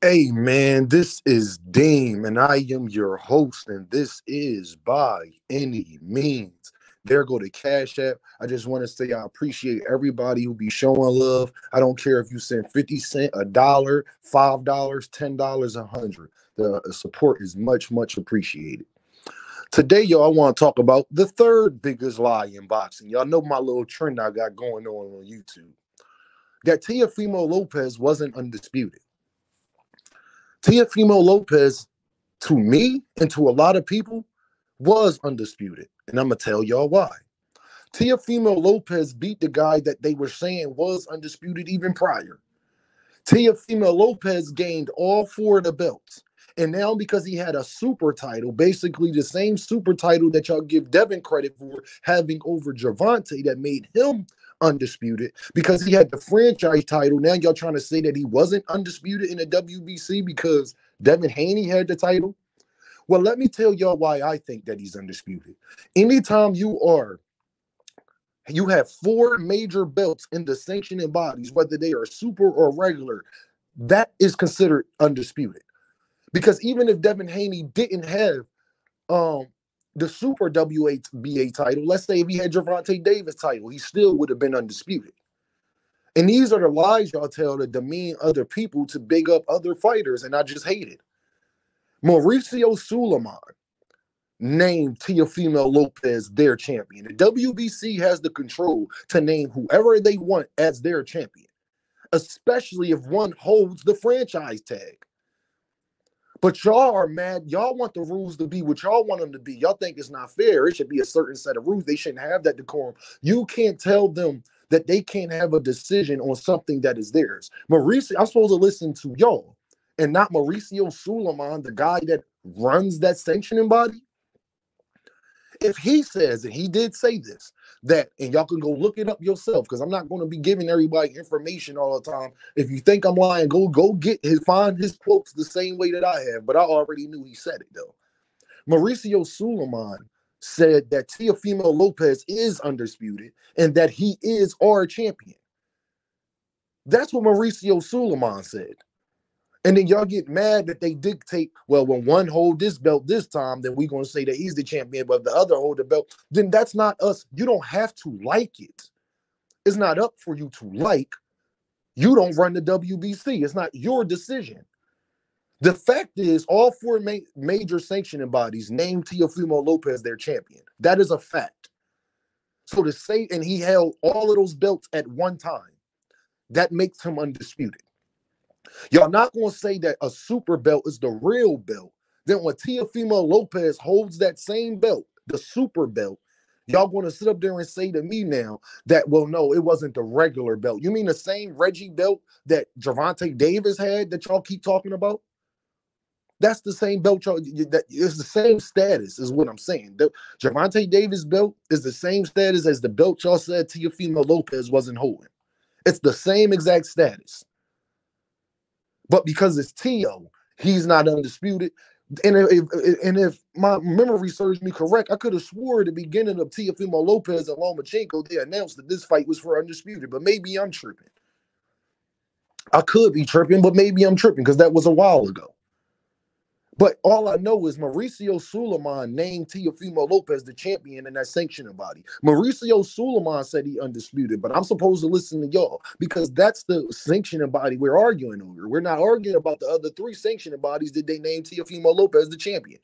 Hey man, this is Deem, and I am your host, and this is By Any Means. There go the Cash App. I just want to say I appreciate everybody who be showing love. I don't care if you send 50 cents, a dollar, $5, $10, 100. The support is much, much appreciated. Today, y'all, I want to talk about the third biggest lie in boxing. Y'all know my little trend I got going on YouTube. That Teofimo Lopez wasn't undisputed. Teofimo Lopez, to me and to a lot of people, was undisputed. And I'm going to tell y'all why. Teofimo Lopez beat the guy that they were saying was undisputed even prior. Teofimo Lopez gained all four of the belts. And now, because he had a super title, basically the same super title that y'all give Devin credit for having over Gervonta, that made him undisputed, because he had the franchise title. Now y'all trying to say that he wasn't undisputed in the WBC because Devin Haney had the title. Well, let me tell y'all why I think that he's undisputed. Anytime you have four major belts in the sanctioning bodies, whether they are super or regular, that is considered undisputed. Because even if Devin Haney didn't have um the super WBA title, let's say if he had Gervonta Davis title, he still would have been undisputed. And these are the lies y'all tell to demean other people, to big up other fighters, and I just hate it. Mauricio Suleiman named Teofimo Lopez their champion. The WBC has the control to name whoever they want as their champion, especially if one holds the franchise tag. But y'all are mad. Y'all want the rules to be what y'all want them to be. Y'all think it's not fair. It should be a certain set of rules. They shouldn't have that decorum. You can't tell them that they can't have a decision on something that is theirs. Mauricio, I'm supposed to listen to y'all and not Mauricio Suleiman, the guy that runs that sanctioning body. If he says, and he did say this, that, and y'all can go look it up yourself, because I'm not going to be giving everybody information all the time. If you think I'm lying, go find his quotes the same way that I have. But I already knew he said it though. Mauricio Suleiman said that Teofimo Lopez is undisputed and that he is our champion. That's what Mauricio Suleiman said. And then y'all get mad that they dictate, well, when one hold this belt this time, then we're going to say that he's the champion, but if the other hold the belt, then that's not us. You don't have to like it. It's not up for you to like. You don't run the WBC. It's not your decision. The fact is, all four major sanctioning bodies named Teofimo Lopez their champion. That is a fact. So to say, and he held all of those belts at one time, that makes him undisputed. Y'all not going to say that a super belt is the real belt. Then when Teofimo Lopez holds that same belt, the super belt, y'all going to sit up there and say to me now that, well, no, it wasn't the regular belt. You mean the same Reggie belt that Gervonta Davis had that y'all keep talking about? That's the same belt. That is the same status, is what I'm saying. The Gervonta Davis belt is the same status as the belt y'all said Teofimo Lopez wasn't holding. It's the same exact status. But because it's Teo, he's not undisputed. And if my memory serves me correct, I could have swore at the beginning of Teofimo Lopez and Lomachenko, they announced that this fight was for undisputed. But maybe I'm tripping. I could be tripping, but maybe I'm tripping because that was a while ago. But all I know is Mauricio Suleiman named Teofimo Lopez the champion in that sanctioning body. Mauricio Suleiman said he undisputed, but I'm supposed to listen to y'all because that's the sanctioning body we're arguing over. We're not arguing about the other three sanctioning bodies that they named Teofimo Lopez the champion.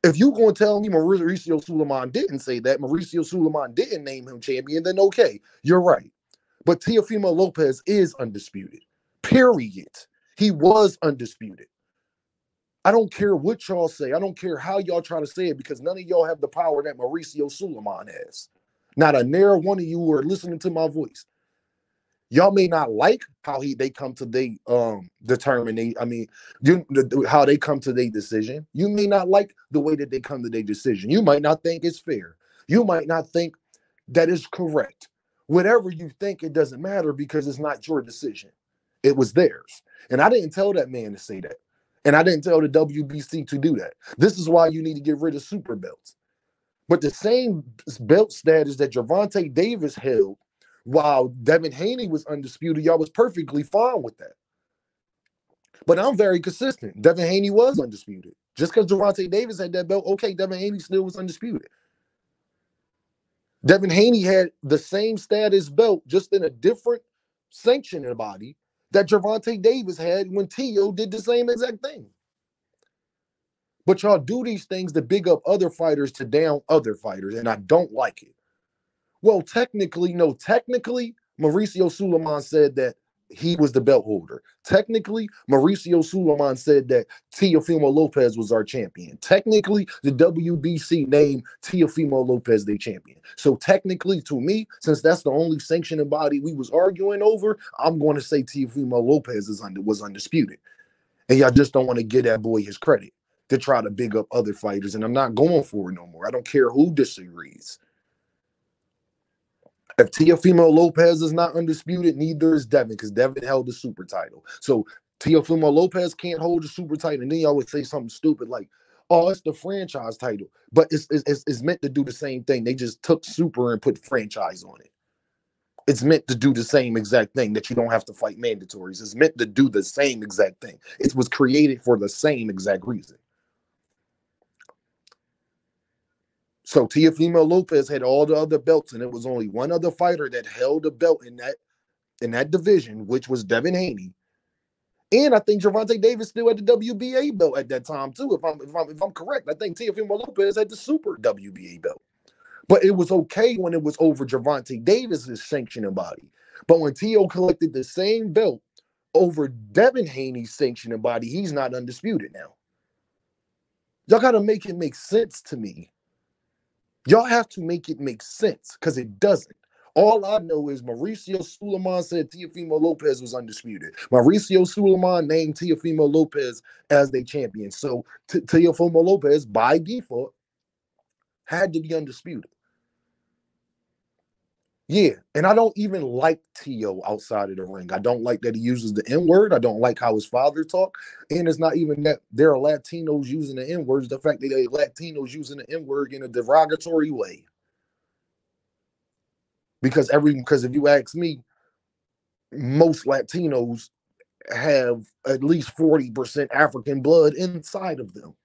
If you're going to tell me Mauricio Suleiman didn't say that, Mauricio Suleiman didn't name him champion, then okay, you're right. But Teofimo Lopez is undisputed, period. He was undisputed. I don't care what y'all say. I don't care how y'all try to say it because none of y'all have the power that Mauricio Suleiman has. Not a near one of you who are listening to my voice. Y'all may not like how they come to they how they come to their decision. You may not like the way that they come to their decision. You might not think it's fair. You might not think that is correct. Whatever you think, it doesn't matter because it's not your decision. It was theirs. And I didn't tell that man to say that. And I didn't tell the WBC to do that. This is why you need to get rid of super belts. But the same belt status that Gervonta Davis held while Devin Haney was undisputed, y'all was perfectly fine with that. But I'm very consistent. Devin Haney was undisputed. Just because Gervonta Davis had that belt, okay, Devin Haney still was undisputed. Devin Haney had the same status belt, just in a different sanctioning body that Gervonta Davis had when Teo did the same exact thing. But y'all do these things to big up other fighters to down other fighters, and I don't like it. Well, technically, no. Technically, Mauricio Sulaiman said that he was the belt holder. Technically, Mauricio Sulaiman said that Teofimolopez was our champion. Technically, the WBC named Teofimolopez their champion. So technically, to me, since that's the only sanctioning body we was arguing over, I'm going to say Teofimolopez was undisputed. And y'all just don't want to give that boy his credit to try to big up other fighters. And I'm not going for it no more. I don't care who disagrees. If Teofimolopez is not undisputed, neither is Devin, because Devin held the super title. So Teofimolopez can't hold the super title. And then y'all would say something stupid like, oh, it's the franchise title. But it's meant to do the same thing. They just took super and put franchise on it. It's meant to do the same exact thing, that you don't have to fight mandatories. It's meant to do the same exact thing. It was created for the same exact reason. So Teofimolopez had all the other belts, and it was only one other fighter that held a belt in that division, which was Devin Haney. And I think Gervonta Davis still had the WBA belt at that time too. If I'm correct, I think Teofimolopez had the super WBA belt. But it was okay when it was over Gervonta Davis's sanctioning body. But when Teo collected the same belt over Devin Haney's sanctioning body, he's not undisputed now. Y'all gotta make it make sense to me. Y'all have to make it make sense, because it doesn't. All I know is Mauricio Sulaiman said Teofimolopez was undisputed. Mauricio Sulaiman named Teofimolopez as their champion. So Teofimolopez, by default, had to be undisputed. Yeah, and I don't even like Teo outside of the ring. I don't like that he uses the N-word. I don't like how his father talk. And it's not even that there are Latinos using the N-words. The fact that they Latinos using the N-word in a derogatory way. Because if you ask me, most Latinos have at least 40% African blood inside of them.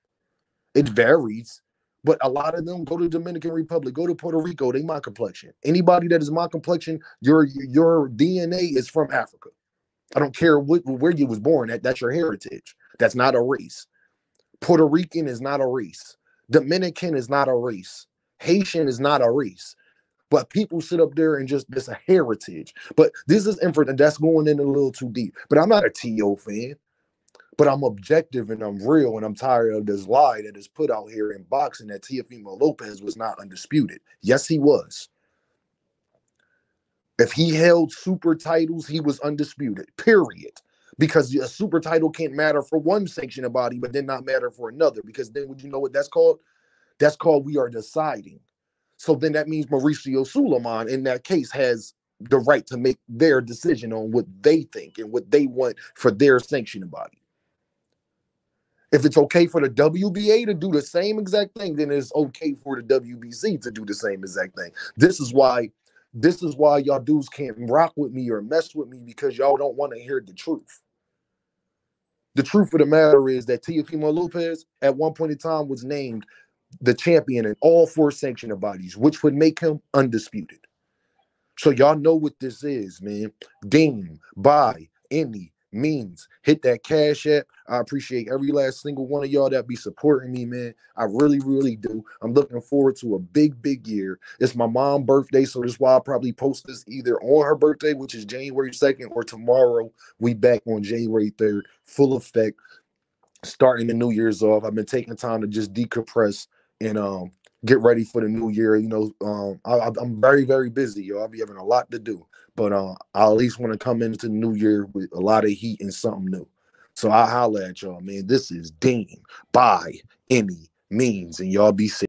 It varies. But a lot of them go to Dominican Republic, go to Puerto Rico, they my complexion. Anybody that is my complexion, your DNA is from Africa. I don't care where you was born at. That's your heritage. That's not a race. Puerto Rican is not a race. Dominican is not a race. Haitian is not a race. But people sit up there and it's a heritage. But this is infinite. That's going in a little too deep. But I'm not a T.O. fan. But I'm objective and I'm real, and I'm tired of this lie that is put out here in boxing that Teofimolopez was not undisputed. Yes, he was. If he held super titles, he was undisputed, period. Because a super title can't matter for one sanctioning body, but then not matter for another. Because then would you know what that's called? That's called we are deciding. So then that means Mauricio Sulaiman, in that case, has the right to make their decision on what they think and what they want for their sanctioning body. If it's okay for the WBA to do the same exact thing, then it's okay for the WBC to do the same exact thing. This is why y'all dudes can't rock with me or mess with me, because y'all don't want to hear the truth. The truth of the matter is that Teofimolopez at one point in time was named the champion in all 4 sanctioning bodies, which would make him undisputed. So y'all know what this is, man. Deem by any means. Hit that Cash App. I appreciate every last single one of y'all that be supporting me, man. I really, really do. I'm looking forward to a big, big year. It's my mom's birthday, so that's why I'll probably post this either on her birthday, which is January 2nd, or tomorrow. We back on January 3rd, full effect, starting the New Year's off. I've been taking time to just decompress and get ready for the new year. You know, I'm very, very busy, yo. I'll be having a lot to do. But I at least want to come into the new year with a lot of heat and something new. So I'll holler at y'all, man. This is Deem by any means, and y'all be safe.